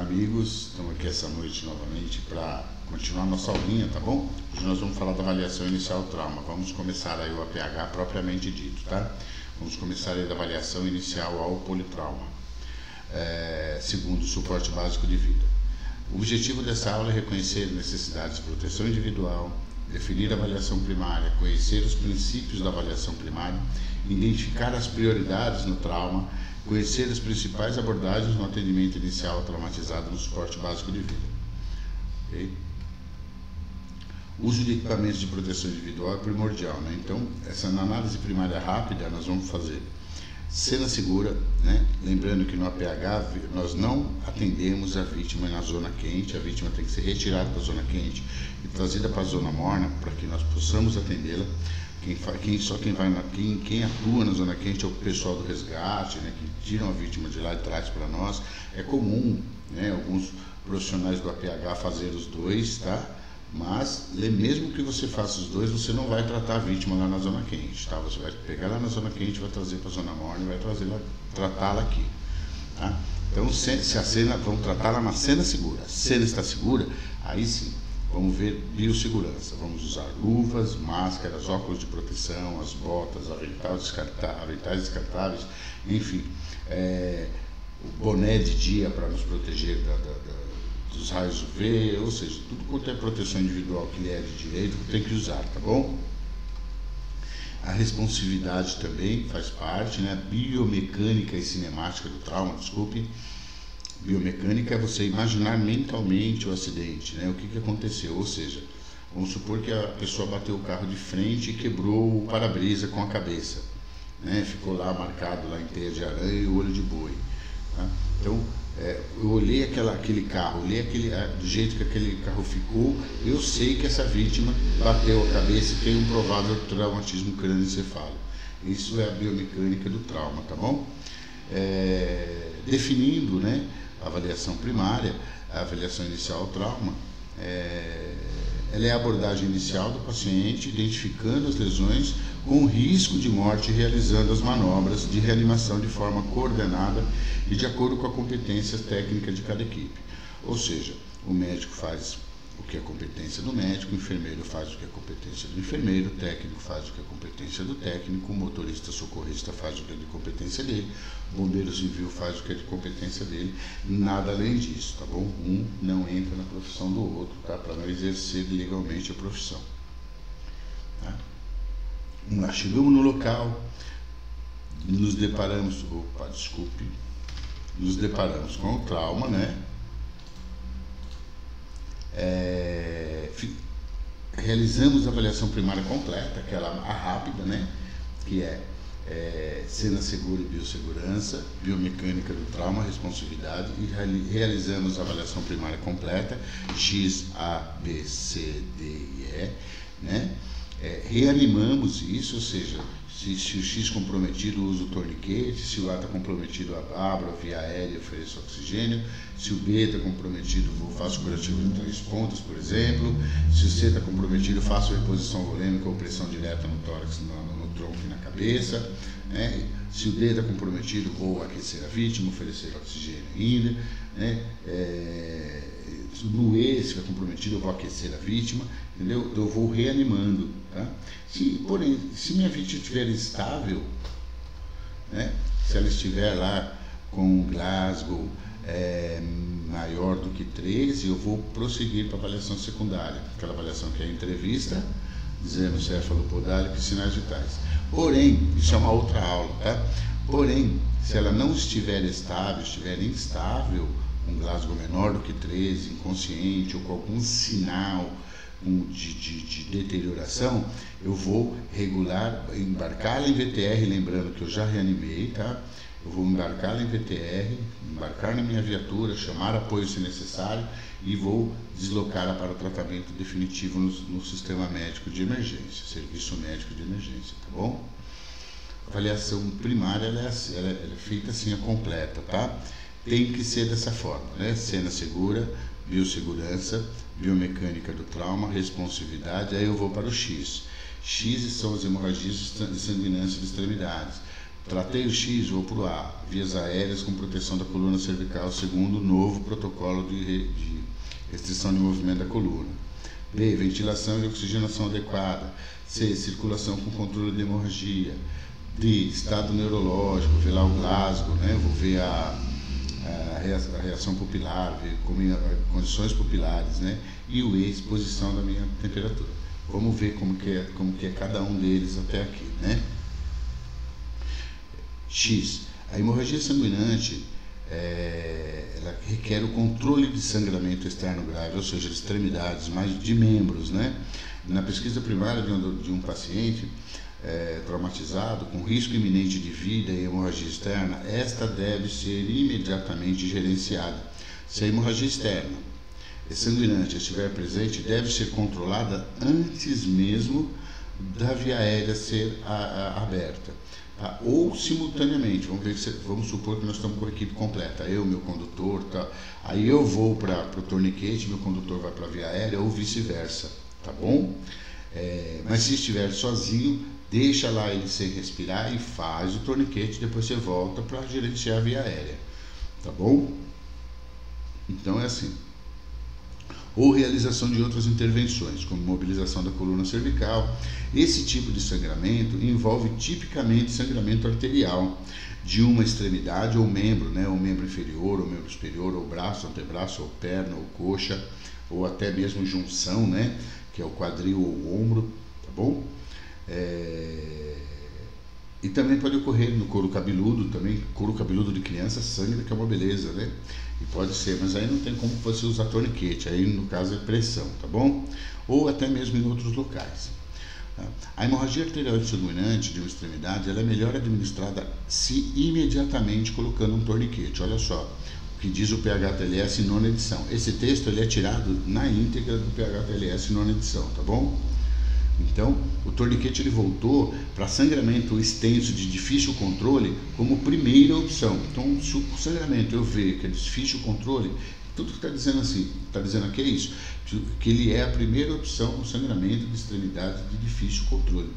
amigos, estamos aqui essa noite novamente para continuar nossa aulinha, tá bom? Hoje nós vamos falar da avaliação inicial do trauma. Vamos começar aí o APH propriamente dito, tá? Vamos começar aí da avaliação inicial ao politrauma, segundo o suporte básico de vida. O objetivo dessa aula é reconhecer necessidades de proteção individual, definir a avaliação primária, conhecer os princípios da avaliação primária, identificar as prioridades no trauma, conhecer as principais abordagens no atendimento inicial traumatizado no suporte básico de vida. Okay? O uso de equipamentos de proteção individual é primordial, né? Então, na análise primária rápida, nós vamos fazer cena segura, né? Lembrando que no APH nós não atendemos a vítima na zona quente, a vítima tem que ser retirada da zona quente e trazida para a zona morna para que nós possamos atendê-la. Quem atua na zona quente é o pessoal do resgate, né, que tiram a vítima de lá e traz para nós. É comum, né, alguns profissionais do APH fazer os dois, tá? Mas mesmo que você faça os dois, você não vai tratar a vítima lá na zona quente, tá? Você vai pegar lá na zona quente, vai trazer para a zona morna e vai tratá-la aqui, tá? Então, se a cena, vamos tratá-la na cena segura. A cena está segura, aí sim. Vamos ver biossegurança. Vamos usar luvas, máscaras, óculos de proteção, as botas, aventais descartáveis, enfim, o boné de dia para nos proteger dos raios UV, ou seja, tudo quanto é proteção individual que lhe é de direito tem que usar, tá bom? A responsividade também faz parte, né? Biomecânica e cinemática do trauma, desculpe. Biomecânica é você imaginar mentalmente o acidente, né? O que aconteceu, ou seja, vamos supor que a pessoa bateu o carro de frente e quebrou o para-brisa com a cabeça, né? Ficou lá marcado lá em teia de aranha e o olho de boi, tá? Então, eu olhei aquele carro, do jeito que aquele carro ficou, eu sei que essa vítima bateu a cabeça e tem um provável traumatismo crânioencefálico. Isso é a biomecânica do trauma, tá bom? Definindo, né, a avaliação primária, a avaliação inicial ao trauma, ela é a abordagem inicial do paciente, identificando as lesões com risco de morte, realizando as manobras de reanimação de forma coordenada e de acordo com a competência técnica de cada equipe. Ou seja, o médico faz o que é competência do médico, o enfermeiro faz o que é competência do enfermeiro, o técnico faz o que é competência do técnico, o motorista socorrista faz o que é de competência dele, o bombeiro civil faz o que é de competência dele, nada além disso, tá bom? Um não entra na profissão do outro, tá? Para não exercer legalmente a profissão. Tá? Nós chegamos no local, nos deparamos com o trauma, né? Realizamos a avaliação primária completa, aquela a rápida, né? Que cena segura e biossegurança, biomecânica do trauma, responsividade, e realizamos a avaliação primária completa, X, A, B, C, D e E, né? Reanimamos isso, ou seja, se o X comprometido, usa o torniquete, se o A está comprometido, abro a via aérea, ofereço oxigênio, se o B está comprometido, faço curativo de 3 pontos, por exemplo, se o C está comprometido, faço reposição volêmica ou pressão direta no tórax, no tronco e na cabeça, né? Se o D está comprometido, vou aquecer a vítima, oferecer oxigênio ainda, né? No E, se estiver comprometido, eu vou aquecer a vítima, entendeu? Eu vou reanimando, tá? Porém, se minha vítima estiver estável, né? Se ela estiver lá com um Glasgow maior do que 13, eu vou prosseguir para a avaliação secundária, aquela avaliação que é a entrevista, dizendo cefalopodálico e sinais vitais. Porém, isso é uma outra aula, tá? Porém, se ela não estiver estável, estiver instável, um Glasgow menor do que 13, inconsciente ou com algum sinal de deterioração, eu vou embarcá-la em VTR, lembrando que eu já reanimei, tá? Eu vou embarcá-la em VTR, embarcar na minha viatura, chamar apoio se necessário e vou deslocá-la para o tratamento definitivo no sistema médico de emergência, serviço médico de emergência, tá bom? A avaliação primária ela é feita assim, é completa, tá? Tem que ser dessa forma, né? Cena segura, biossegurança, biomecânica do trauma, responsividade, aí eu vou para o X. X são as hemorragias de sanguinância de extremidades. Tratei o X, vou para o A, vias aéreas com proteção da coluna cervical, segundo o novo protocolo de restrição de movimento da coluna. B, ventilação e oxigenação adequada. C, circulação com controle de hemorragia. D, estado neurológico, ver lá o Glasgow, né? Vou ver a reação pupilar, ver condições pupilares, né? E o E, exposição da minha temperatura. Vamos ver como que é cada um deles até aqui, né? X, a hemorragia sanguinante ela requer o controle de sangramento externo grave, ou seja, de extremidades, mas de membros, né? Na pesquisa primária de um paciente traumatizado com risco iminente de vida e hemorragia externa, esta deve ser imediatamente gerenciada. Se a hemorragia externa sanguinante estiver presente, deve ser controlada antes mesmo da via aérea ser aberta. Tá? Ou simultaneamente, vamos supor que nós estamos com a equipe completa, eu, meu condutor, tá? Aí eu vou para o torniquete, meu condutor vai para a via aérea ou vice-versa, tá bom? Mas se estiver sozinho, deixa lá ele sem respirar e faz o torniquete, depois você volta para gerenciar a via aérea, tá bom? Então é assim. Ou realização de outras intervenções, como mobilização da coluna cervical. Esse tipo de sangramento envolve tipicamente sangramento arterial de uma extremidade ou membro, né, ou membro inferior, ou membro superior, ou braço, antebraço, ou perna, ou coxa, ou até mesmo junção, né, que é o quadril ou o ombro, tá bom? E também pode ocorrer no couro cabeludo, também couro cabeludo de criança sangra, que é uma beleza, né? E pode ser, mas aí não tem como você usar torniquete, aí no caso é pressão, tá bom? Ou até mesmo em outros locais. Tá? A hemorragia arterial sanguinante de uma extremidade, ela é melhor administrada se imediatamente colocando um torniquete. Olha só o que diz o PHTLS nona edição. Esse texto ele é tirado na íntegra do PHTLS nona edição, tá bom? Então, o torniquete ele voltou para sangramento extenso de difícil controle como primeira opção. Então, se o sangramento eu ver que é difícil controle, tudo que está dizendo assim, está dizendo aqui é isso, que ele é a primeira opção no sangramento de extremidade de difícil controle.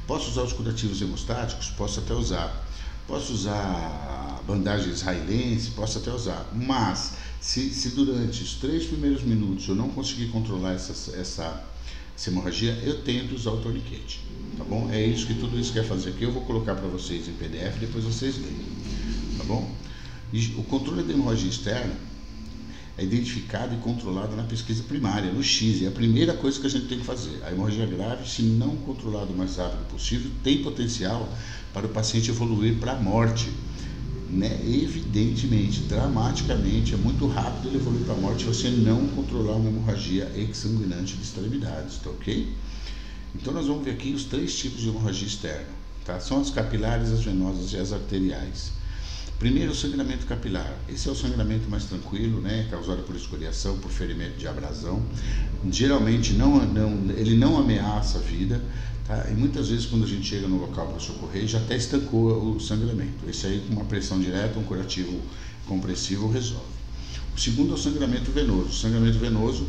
Posso usar os curativos hemostáticos? Posso até usar. Posso usar bandagem israelense? Posso até usar. Mas, se durante os 3 primeiros minutos eu não conseguir controlar essa hemorragia, eu tenho que usar o torniquete, tá bom? É isso que tudo isso quer fazer aqui. Eu vou colocar para vocês em PDF, depois vocês leem, tá bom? E o controle da hemorragia externa é identificado e controlado na pesquisa primária, no X, é a primeira coisa que a gente tem que fazer. A hemorragia grave, se não controlada o mais rápido possível, tem potencial para o paciente evoluir para a morte, né? Evidentemente, dramaticamente, é muito rápido ele evoluir para a morte se você não controlar uma hemorragia exsanguinante de extremidades, tá ok? Então nós vamos ver aqui os 3 tipos de hemorragia externa, tá? São as capilares, as venosas e as arteriais. Primeiro, o sangramento capilar. Esse é o sangramento mais tranquilo, né? Causado por escoriação, por ferimento de abrasão. Geralmente ele não ameaça a vida. Tá? E muitas vezes quando a gente chega no local para socorrer, já até estancou o sangramento. Esse aí com uma pressão direta, um curativo compressivo resolve. O segundo é o sangramento venoso. O sangramento venoso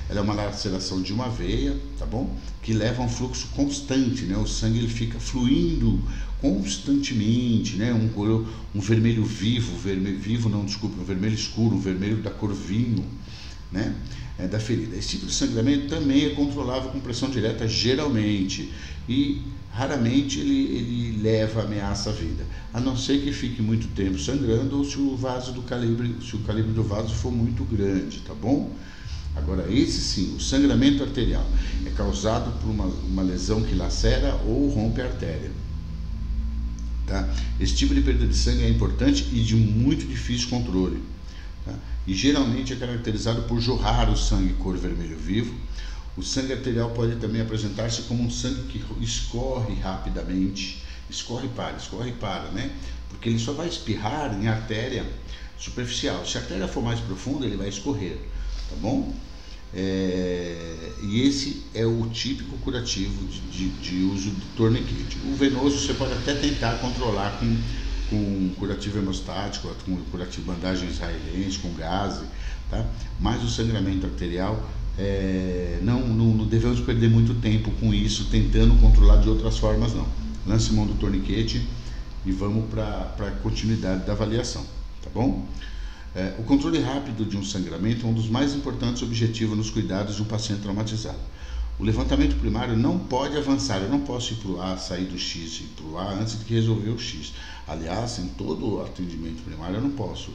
é uma laceração de uma veia, tá bom? Que leva a um fluxo constante, né? O sangue ele fica fluindo constantemente, né? Um vermelho vivo, um vermelho escuro, um vermelho da cor vinho, né? Da ferida. Esse tipo de sangramento também é controlável com pressão direta geralmente e raramente ele leva ameaça à vida, a não ser que fique muito tempo sangrando ou se o calibre do vaso for muito grande, tá bom? Agora esse sim, o sangramento arterial é causado por uma lesão que lacera ou rompe a artéria, tá? Esse tipo de perda de sangue é importante e de muito difícil controle. Tá? E geralmente é caracterizado por jorrar o sangue cor vermelho vivo. O sangue arterial pode também apresentar-se como um sangue que escorre rapidamente, escorre e para, né? Porque ele só vai espirrar em artéria superficial. Se a artéria for mais profunda, ele vai escorrer, tá bom? E esse é o típico curativo de uso do torniquete. O venoso você pode até tentar controlar com curativo hemostático, com curativo bandagem israelense, com gaze, tá? Mas o sangramento arterial, não devemos perder muito tempo com isso, tentando controlar de outras formas, não. Lance mão do torniquete e vamos para a continuidade da avaliação, tá bom? O controle rápido de um sangramento é um dos mais importantes objetivos nos cuidados de um paciente traumatizado. O levantamento primário não pode avançar, eu não posso ir para o A, sair do X e ir para o A antes de resolver o X. Aliás, em todo atendimento primário eu não posso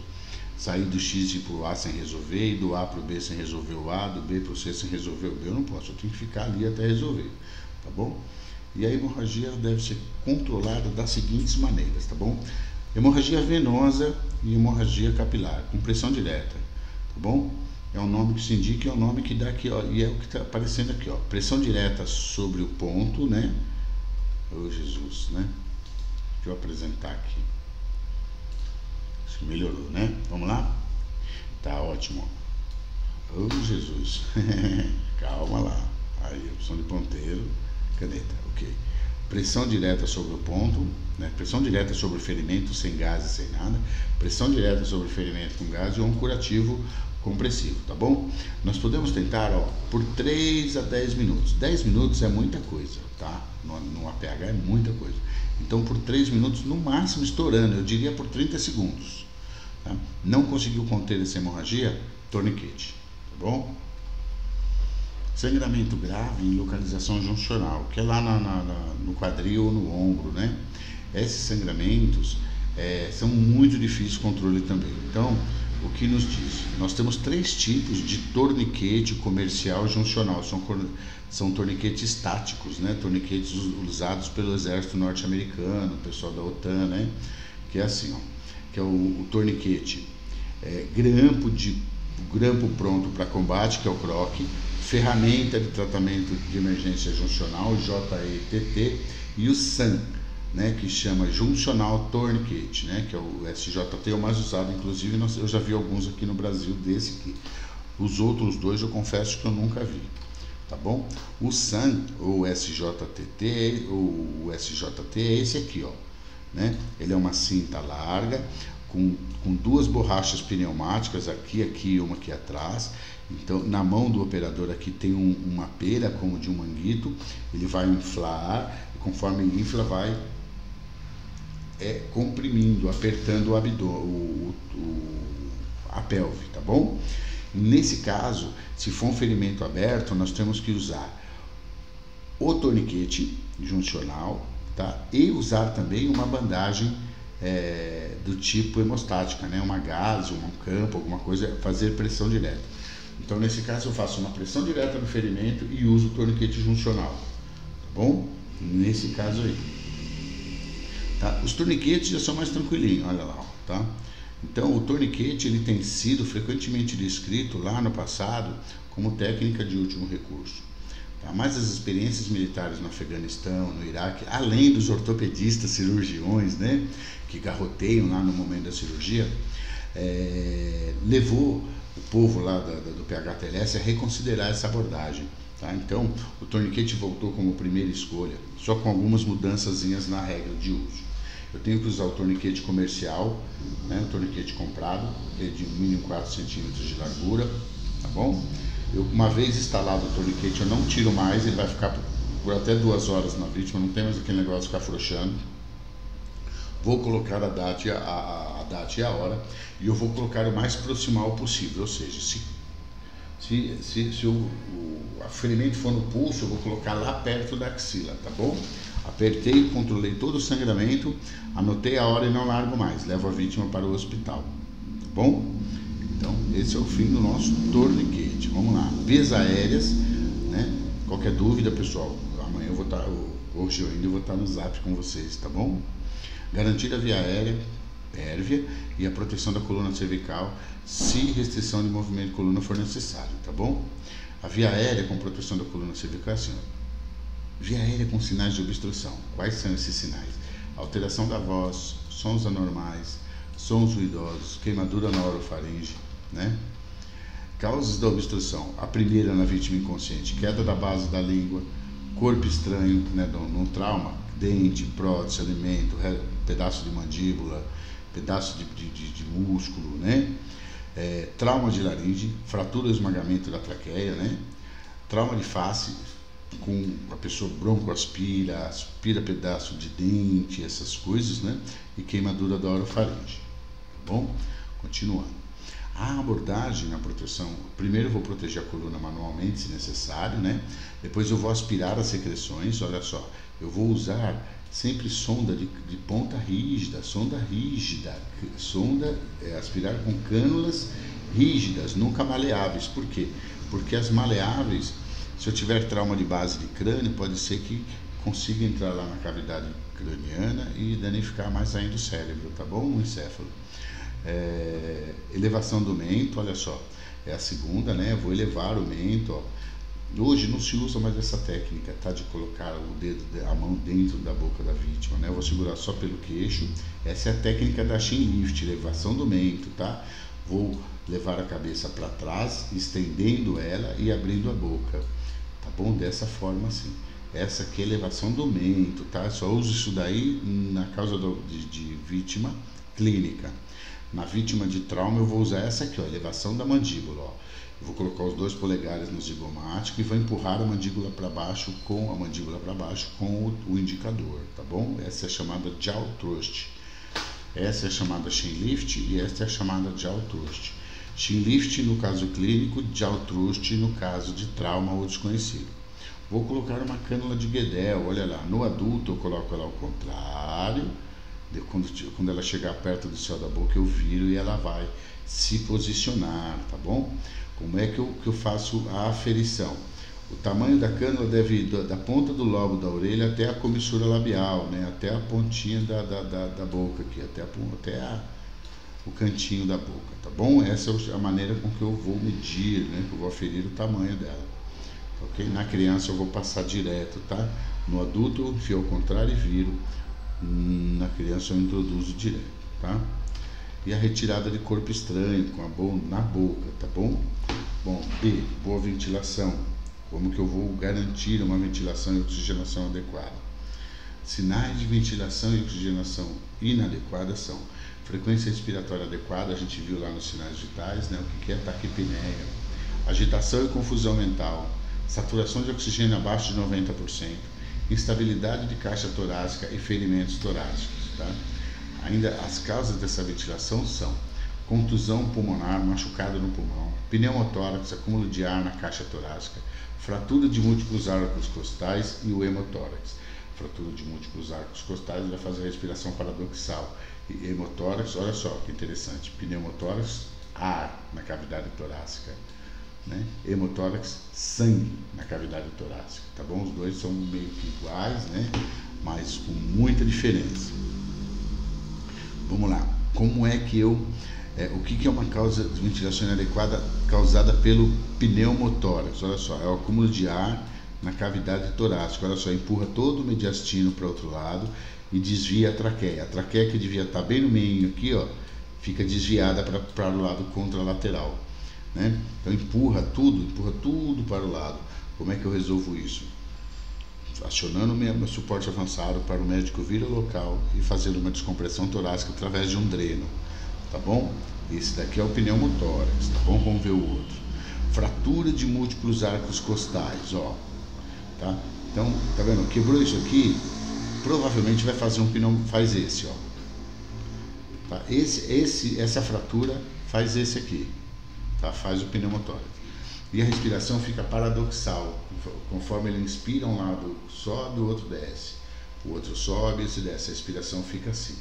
sair do X e ir para o A sem resolver, e do A para o B sem resolver o A, do B para o C sem resolver o B, eu não posso, eu tenho que ficar ali até resolver, tá bom? E a hemorragia deve ser controlada das seguintes maneiras, tá bom? Hemorragia venosa e hemorragia capilar, com pressão direta, tá bom? É um nome que se indica, é um nome que dá aqui, ó, e é o que está aparecendo aqui, ó. Pressão direta sobre o ponto, né? Oh, Jesus, né? Deixa eu apresentar aqui. Acho que melhorou, né? Vamos lá? Tá ótimo. Oh, Jesus. Calma lá. Aí, opção de ponteiro, caneta, ok. Pressão direta sobre o ponto, né? Pressão direta sobre o ferimento sem gás e sem nada. Pressão direta sobre o ferimento com gás e um curativo compressivo, tá bom? Nós podemos tentar, ó, por 3 a 10 minutos. 10 minutos é muita coisa, tá? No APH é muita coisa. Então, por 3 minutos, no máximo estourando, eu diria por 30 segundos. Tá? Não conseguiu conter essa hemorragia? Torniquete, tá bom? Sangramento grave em localização juncional, que é lá no quadril ou no ombro, né? Esses sangramentos são muito difíceis de controle também. Então, o que nos diz? Nós temos 3 tipos de torniquete comercial juncional. São torniquetes estáticos, né? Torniquetes usados pelo exército norte-americano, o pessoal da OTAN, né? Que é assim, ó, que é o torniquete grampo pronto para combate, que é o CROC, ferramenta de tratamento de emergência juncional, JETT, e o SAN, né, que chama Juncional Tourniquet, né, que é o SJT, é o mais usado, inclusive eu já vi alguns aqui no Brasil desse aqui. Os outros dois eu confesso que eu nunca vi, tá bom? O SAN, ou SJTT, ou o SJT é esse aqui, ó, né? Ele é uma cinta larga, com 2 borrachas pneumáticas, aqui e uma aqui atrás. Então, na mão do operador aqui tem uma pera, como de um manguito, ele vai inflar, e conforme ele infla, vai comprimindo, apertando o abdômen, a pelve, tá bom? Nesse caso, se for um ferimento aberto, nós temos que usar o torniquete juncional, tá? E usar também uma bandagem do tipo hemostática, né? Uma gase, um campo, alguma coisa, fazer pressão direta. Então, nesse caso, eu faço uma pressão direta no ferimento e uso o torniquete juncional, tá bom? Nesse caso aí. Tá? Os torniquetes já são mais tranquilinhos, olha lá, ó, tá? Então, o torniquete ele tem sido frequentemente descrito lá no passado como técnica de último recurso. Tá? Mas as experiências militares no Afeganistão, no Iraque, além dos ortopedistas cirurgiões, né, que garroteiam lá no momento da cirurgia, levou o povo lá do PHTLS a reconsiderar essa abordagem. Tá? Então, o torniquete voltou como primeira escolha, só com algumas mudançazinhas na regra de uso. Eu tenho que usar o torniquete comercial, né, o torniquete comprado, de mínimo 4 centímetros de largura, tá bom? Uma vez instalado o torniquete, eu não tiro mais, ele vai ficar por até 2 horas na vítima, não tem mais aquele negócio de ficar afrouxando. Vou colocar a data e a hora, e eu vou colocar o mais proximal possível, ou seja, se o ferimento for no pulso, eu vou colocar lá perto da axila, tá bom? Apertei, controlei todo o sangramento, anotei a hora e não largo mais, levo a vítima para o hospital, tá bom? Então, esse é o fim do nosso torniquete. Vamos lá, vias aéreas, né? Qualquer dúvida, pessoal, amanhã eu vou estar, hoje eu ainda vou estar no Zap com vocês, tá bom? Garantir a via aérea, pérvia, e a proteção da coluna cervical, se restrição de movimento de coluna for necessário, tá bom? A via aérea com proteção da coluna cervical é assim, ó. Via aérea com sinais de obstrução. Quais são esses sinais? Alteração da voz, sons anormais, sons ruidosos, queimadura na orofaringe, né? Causas da obstrução. A primeira na vítima inconsciente, queda da base da língua, corpo estranho, né, no trauma, dente, prótese, alimento, pedaço de mandíbula, pedaço de músculo, né? Trauma de laringe, fratura ou esmagamento da traqueia, né? Trauma de face, com a pessoa broncoaspira, aspira pedaço de dente, essas coisas, né? E queimadura da orofaringe, tá bom? Continuando. A abordagem na proteção, primeiro eu vou proteger a coluna manualmente, se necessário, né? Depois eu vou aspirar as secreções, olha só, eu vou usar sempre sonda de ponta rígida, aspirar com cânulas rígidas, nunca maleáveis. Por quê? Porque as maleáveis, se eu tiver trauma de base de crânio, pode ser que consiga entrar lá na cavidade craniana e danificar mais ainda o cérebro, tá bom? O encéfalo. Elevação do mento, olha só, é a segunda, né? Vou elevar o mento, ó. Hoje não se usa mais essa técnica, tá? De colocar a mão dentro da boca da vítima, né? Eu vou segurar só pelo queixo. Essa é a técnica da chin lift, elevação do mento, tá? Vou levar a cabeça para trás, estendendo ela e abrindo a boca, tá bom? Dessa forma assim. Essa aqui é a elevação do mento, tá? Eu só uso isso daí na causa de vítima clínica. Na vítima de trauma eu vou usar essa aqui, ó, elevação da mandíbula, ó. Eu vou colocar os 2 polegares no zigomático e vou empurrar a mandíbula para baixo com o indicador, tá bom? Essa é a chamada jaw thrust. Essa é a chamada chin lift e essa é a chamada jaw thrust. Chin lift no caso clínico, jaw thrust no caso de trauma ou desconhecido. Vou colocar uma cânula de Guedel, olha lá, no adulto eu coloco ela ao contrário. Quando ela chegar perto do céu da boca eu viro e ela vai se posicionar, tá bom? Como é que eu faço a aferição? O tamanho da cânula deve ir da ponta do lobo da orelha até a comissura labial, né? Até a pontinha da boca aqui, até o cantinho da boca, tá bom? Essa é a maneira com que eu vou medir, né? Que eu vou aferir o tamanho dela, ok? Na criança eu vou passar direto, tá? No adulto eu enfio ao contrário e viro. Na criança eu introduzo direto, tá? E a retirada de corpo estranho na boca, tá bom? Bom, B, boa ventilação. Como que eu vou garantir uma ventilação e oxigenação adequada? Sinais de ventilação e oxigenação inadequada são frequência respiratória adequada, a gente viu lá nos sinais vitais, né? O que é taquipneia, agitação e confusão mental, saturação de oxigênio abaixo de 90%, instabilidade de caixa torácica e ferimentos torácicos, tá? Ainda as causas dessa ventilação são contusão pulmonar, machucado no pulmão, pneumotórax, acúmulo de ar na caixa torácica, fratura de múltiplos arcos costais e o hemotórax. Fratura de múltiplos arcos costais vai fazer a respiração paradoxal. E hemotórax, olha só que interessante, pneumotórax, ar na cavidade torácica, né? Hemotórax, sangue na cavidade torácica, tá bom? Os dois são meio que iguais, né? Mas com muita diferença. Vamos lá, como é que o que é uma causa de ventilação inadequada causada pelo pneumotórax? Olha só, é o acúmulo de ar na cavidade torácica, olha só, empurra todo o mediastino para o outro lado e desvia a traqueia. A traqueia que devia estar bem no meio aqui, ó, fica desviada para o lado contralateral, né? Então empurra tudo para o lado. Como é que eu resolvo isso? Acionando meu suporte avançado para o médico vir ao local e fazendo uma descompressão torácica através de um dreno, tá bom? Esse daqui é o pneumotórax, tá bom? Vamos ver o outro. Fratura de múltiplos arcos costais, ó, tá? Então, tá vendo? Quebrou isso aqui, provavelmente vai fazer faz esse, ó, tá? Essa fratura faz esse aqui, tá? Faz o pneumotórax. E a respiração fica paradoxal, conforme ele inspira um lado sobe, o outro desce, o outro sobe, esse desce, a respiração fica assim,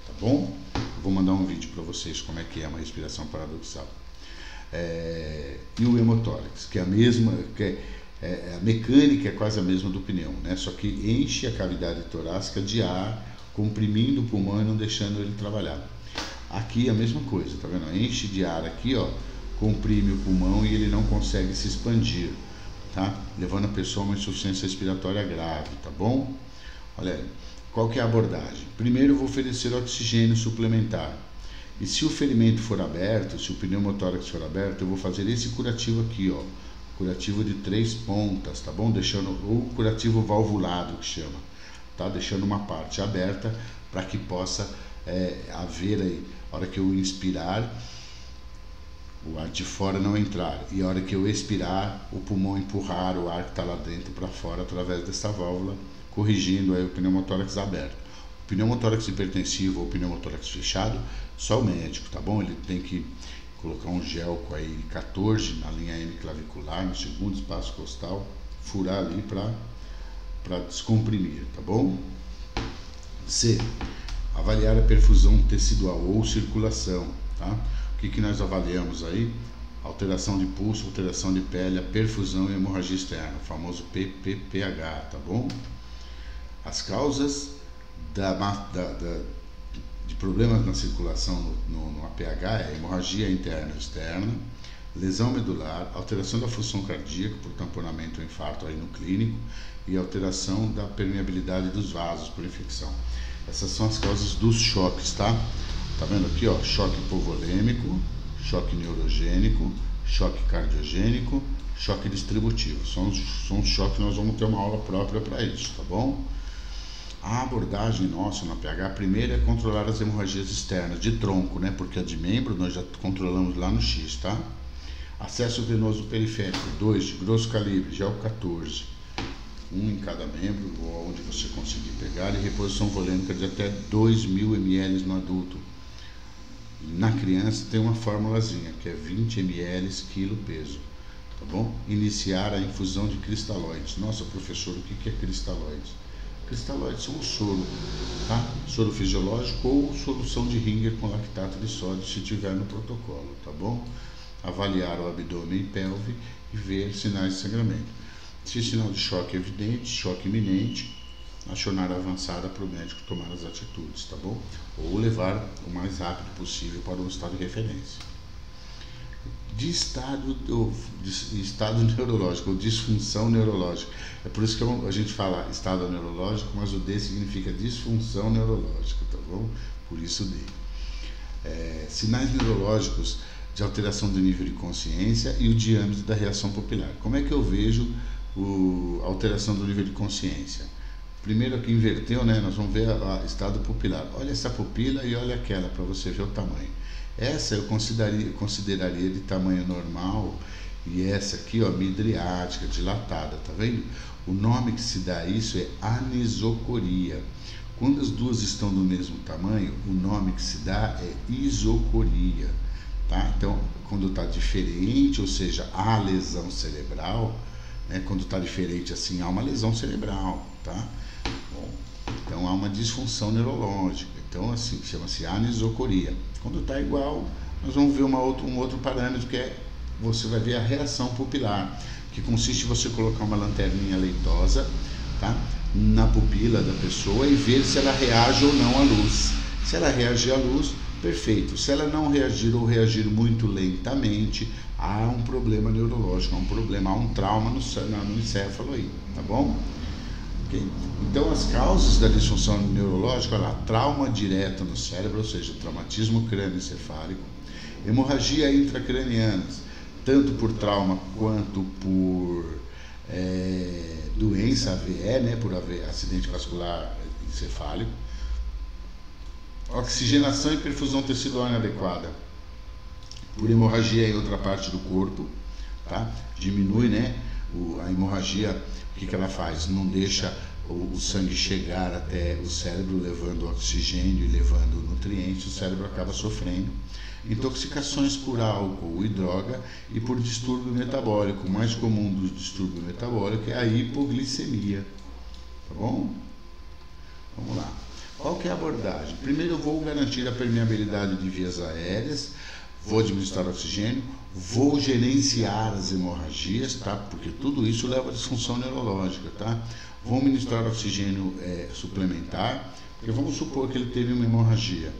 tá bom? Eu vou mandar um vídeo para vocês como é que é uma respiração paradoxal. E o hemotórax, que é a mesma, a mecânica é quase a mesma do pneu, né? Só que enche a cavidade torácica de ar, comprimindo o pulmão e não deixando ele trabalhar. Aqui a mesma coisa, tá vendo? Enche de ar aqui, ó, comprime o pulmão e ele não consegue se expandir, tá? Levando a pessoa a uma insuficiência respiratória grave, tá bom? Olha aí, qual que é a abordagem? Primeiro eu vou oferecer oxigênio suplementar. E se o ferimento for aberto, se o pneumotórax for aberto, eu vou fazer esse curativo aqui, ó. Curativo de 3 pontas, tá bom? Deixando o curativo valvulado que chama, tá? Deixando uma parte aberta para que possa haver aí, a hora que eu inspirar, o ar de fora não entrar, e a hora que eu expirar, o pulmão empurrar o ar que está lá dentro para fora através dessa válvula, corrigindo aí o pneumotórax aberto. O pneumotórax hipertensivo ou pneumotórax fechado, só o médico, tá bom? Ele tem que colocar um gelco aí 14 na linha M clavicular, no segundo espaço costal, furar ali para descomprimir, tá bom? C. Avaliar a perfusão tecidual ou circulação, tá? O que nós avaliamos aí? Alteração de pulso, alteração de pele, a perfusão e hemorragia externa, o famoso PPPH, tá bom? As causas de problemas na circulação no APH é hemorragia interna e externa, lesão medular, alteração da função cardíaca por tamponamento ou infarto aí no clínico e alteração da permeabilidade dos vasos por infecção. Essas são as causas dos choques, tá? Tá vendo aqui, ó, choque hipovolêmico, choque neurogênico, choque cardiogênico, choque distributivo. São os choques que nós vamos ter uma aula própria para isso, tá bom? A abordagem nossa na PH, primeiro é controlar as hemorragias externas, de tronco, né? Porque a de membro nós já controlamos lá no X, tá? Acesso venoso periférico, 2 de grosso calibre, gel 14. Um em cada membro, ou onde você conseguir pegar, e reposição volêmica de até 2.000 ml no adulto. Na criança tem uma formulazinha, que é 20 ml quilo peso, tá bom? Iniciar a infusão de cristalóides. Nossa, professor, o que é cristalóides? Cristalóides são o soro, tá? Soro fisiológico ou solução de Ringer com lactato de sódio, se tiver no protocolo, tá bom? Avaliar o abdômen e pelve e ver sinais de sangramento. Se sinal de choque é evidente, choque iminente, acionar a avançada para o médico tomar as atitudes, tá bom? Ou levar o mais rápido possível para um estado de referência. De estado neurológico, ou disfunção neurológica. É por isso que a gente fala estado neurológico, mas o D significa disfunção neurológica, tá bom? Por isso D. Sinais neurológicos de alteração do nível de consciência e o diâmetro da reação pupilar. Como é que eu vejo a alteração do nível de consciência? Primeiro aqui inverteu, né? Nós vamos ver o estado pupilar. Olha essa pupila e olha aquela para você ver o tamanho. Essa eu consideraria de tamanho normal e essa aqui, ó, midriática, dilatada, tá vendo? O nome que se dá a isso é anisocoria. Quando as duas estão do mesmo tamanho, o nome que se dá é isocoria, tá? Então, quando está diferente, ou seja, há lesão cerebral, né? Quando está diferente assim, há uma lesão cerebral, tá? Bom, então há uma disfunção neurológica. Então, assim, chama-se anisocoria. Quando está igual, nós vamos ver um outro parâmetro, que é, você vai ver a reação pupilar, que consiste em você colocar uma lanterninha leitosa, tá, na pupila da pessoa e ver se ela reage ou não à luz. Se ela reagir à luz, perfeito. Se ela não reagir ou reagir muito lentamente, há um problema neurológico, há um trauma no encéfalo aí, tá bom? Okay. Então, as causas da disfunção neurológica, olha lá, trauma direto no cérebro, ou seja, traumatismo crânioencefálico, hemorragia intracraniana, tanto por trauma quanto por doença AVE, né, por acidente vascular encefálico, oxigenação e perfusão tecidual inadequada, por hemorragia em outra parte do corpo, tá? Diminui, né, a hemorragia. O que ela faz? Não deixa o sangue chegar até o cérebro, levando oxigênio e levando nutrientes, o cérebro acaba sofrendo. Intoxicações por álcool e droga e por distúrbio metabólico. O mais comum do distúrbio metabólico é a hipoglicemia, tá bom? Vamos lá. Qual que é a abordagem? Primeiro eu vou garantir a permeabilidade de vias aéreas, vou administrar oxigênio, vou gerenciar as hemorragias, tá? Porque tudo isso leva a disfunção neurológica, tá? Vou ministrar oxigênio suplementar, porque vamos supor que ele teve uma hemorragia.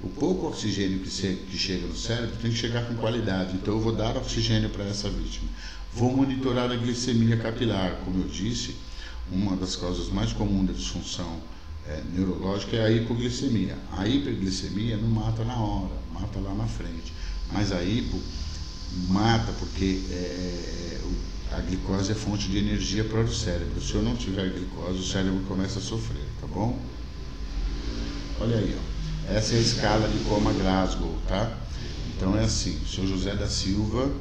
O pouco oxigênio que chega no cérebro tem que chegar com qualidade, então eu vou dar oxigênio para essa vítima. Vou monitorar a glicemia capilar, como eu disse, uma das causas mais comuns da disfunção neurológica é a hipoglicemia. A hiperglicemia não mata na hora, mata lá na frente, mas a hipo mata porque a glicose é fonte de energia para o cérebro. Se eu não tiver glicose, o cérebro começa a sofrer, tá bom? Olha aí, ó. Essa é a escala de coma Glasgow, tá? Então é assim, o senhor José da Silva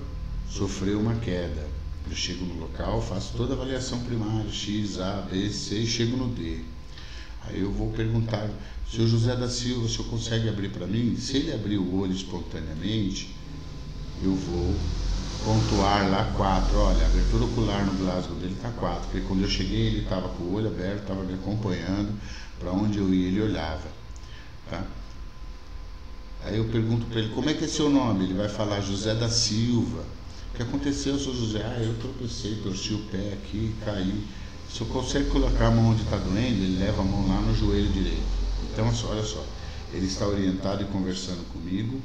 sofreu uma queda. Eu chego no local, faço toda a avaliação primária, X, A, B, C, e chego no D. Aí eu vou perguntar, senhor José da Silva, o senhor consegue abrir para mim? Se ele abrir o olho espontaneamente, eu vou pontuar lá 4. Olha, a abertura ocular no Glasgow dele está 4, porque quando eu cheguei ele estava com o olho aberto, estava me acompanhando, para onde eu ia ele olhava. Tá? Aí eu pergunto para ele, como é que é seu nome? Ele vai falar José da Silva. O que aconteceu, seu José? Eu tropecei, torci o pé aqui, caí. Se eu consegue colocar a mão onde está doendo, ele leva a mão lá no joelho direito. Então, olha só, ele está orientado e conversando comigo,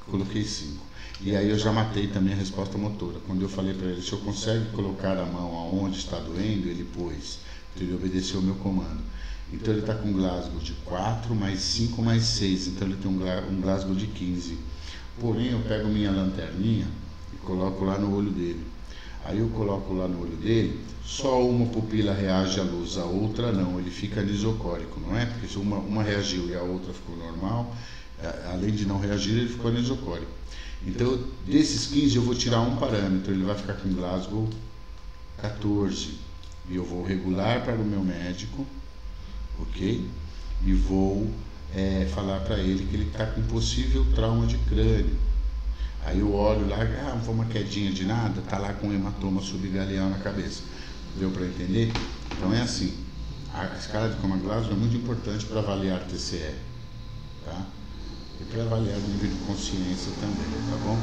coloquei 5. E aí eu já matei também a resposta motora. Quando eu falei para ele, o senhor consegue colocar a mão aonde está doendo, ele pôs. Então ele obedeceu o meu comando. Então ele está com um Glasgow de 4, mais 5, mais 6. Então ele tem um Glasgow de 15. Porém, eu pego minha lanterninha e coloco lá no olho dele. Aí eu coloco lá no olho dele, só uma pupila reage à luz, a outra não. Ele fica anisocórico, não é? Porque se uma reagiu e a outra ficou normal, além de não reagir, ele ficou anisocórico. Então, desses 15 eu vou tirar um parâmetro, ele vai ficar com Glasgow 14. E eu vou regular para o meu médico, ok? E vou falar para ele que ele está com possível trauma de crânio. Aí eu olho lá, foi uma quedinha de nada, está lá com um hematoma subgaleal na cabeça. Deu para entender? Então é assim, a escala de Coma-Glasgow é muito importante para avaliar TCE, tá? E para avaliar o nível de consciência também, tá bom?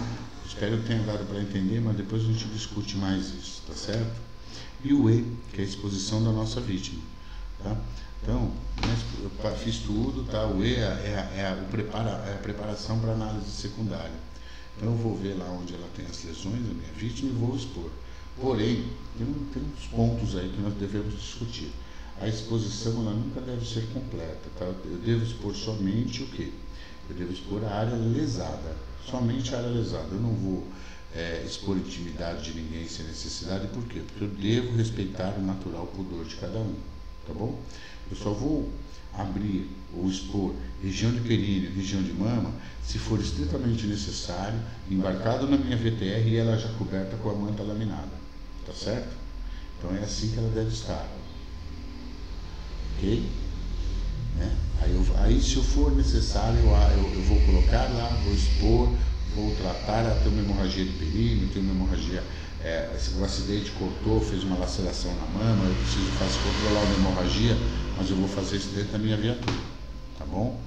Espero que tenha dado para entender, mas depois a gente discute mais isso, tá certo? E o E, que é a exposição da nossa vítima, tá? Então, eu fiz tudo, tá? O E é a preparação para análise secundária. Então eu vou ver lá onde ela tem as lesões, a minha vítima, e vou expor. Porém, tem uns pontos aí que nós devemos discutir. A exposição ela nunca deve ser completa, tá? Eu devo expor somente o quê? Eu devo expor a área lesada, somente a área lesada. Eu não vou expor intimidade de ninguém sem necessidade, por quê? Porque eu devo respeitar o natural pudor de cada um, tá bom? Eu só vou abrir ou expor região de períneo, região de mama, se for estritamente necessário, embarcado na minha VTR e ela já coberta com a manta laminada, tá certo? Então é assim que ela deve estar, ok? Aí se for necessário, eu vou colocar lá, vou expor, vou tratar até uma hemorragia de períneo, tem uma hemorragia, o acidente cortou, fez uma laceração na mama, eu preciso controlar uma hemorragia, mas eu vou fazer isso dentro da minha viatura, tá bom?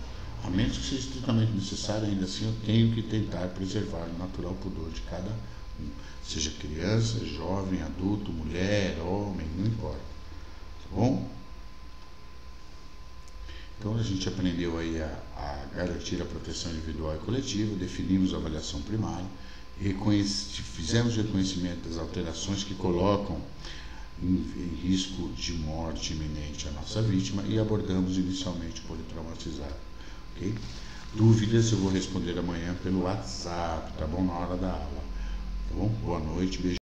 A menos que seja estritamente necessário, ainda assim eu tenho que tentar preservar o natural pudor de cada um, seja criança, jovem, adulto, mulher, homem, não importa, tá bom? Então a gente aprendeu aí a garantir a proteção individual e coletiva, definimos a avaliação primária, fizemos reconhecimento das alterações que colocam em risco de morte iminente a nossa vítima e abordamos inicialmente o politraumatizado, ok? Dúvidas eu vou responder amanhã pelo WhatsApp, tá bom? Na hora da aula, tá bom? Boa noite, beijo.